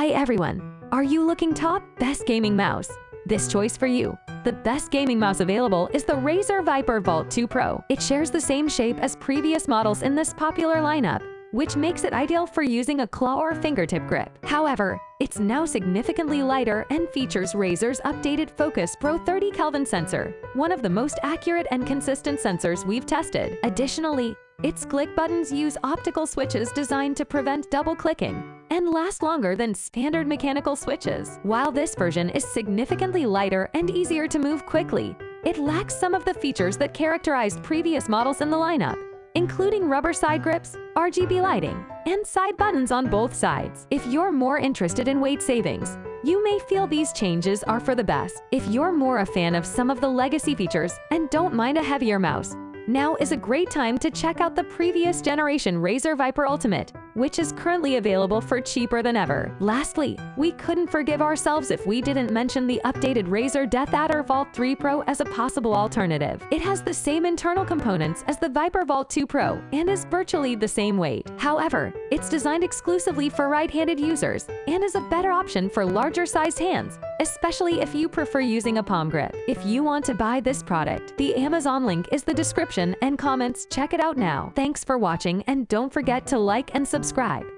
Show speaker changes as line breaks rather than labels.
Hi everyone! Are you looking top best gaming mouse? This choice for you. The best gaming mouse available is the Razer Viper Vault 2 Pro. It shares the same shape as previous models in this popular lineup, which makes it ideal for using a claw or fingertip grip. However, it's now significantly lighter and features Razer's updated Focus Pro 30 Kelvin sensor, one of the most accurate and consistent sensors we've tested. Additionally, its click buttons use optical switches designed to prevent double clicking and last longer than standard mechanical switches. While this version is significantly lighter and easier to move quickly, it lacks some of the features that characterized previous models in the lineup, including rubber side grips, RGB lighting, and side buttons on both sides. If you're more interested in weight savings, you may feel these changes are for the best. If you're more a fan of some of the legacy features and don't mind a heavier mouse, now is a great time to check out the previous generation Razer Viper Ultimate, which is currently available for cheaper than ever. Lastly, we couldn't forgive ourselves if we didn't mention the updated Razer Death Adder Vault 3 Pro as a possible alternative. It has the same internal components as the Viper Vault 2 Pro and is virtually the same weight. However, it's designed exclusively for right-handed users and is a better option for larger-sized hands, especially if you prefer using a palm grip. If you want to buy this product, the Amazon link is the description and comments. Check it out now. Thanks for watching and don't forget to like and subscribe.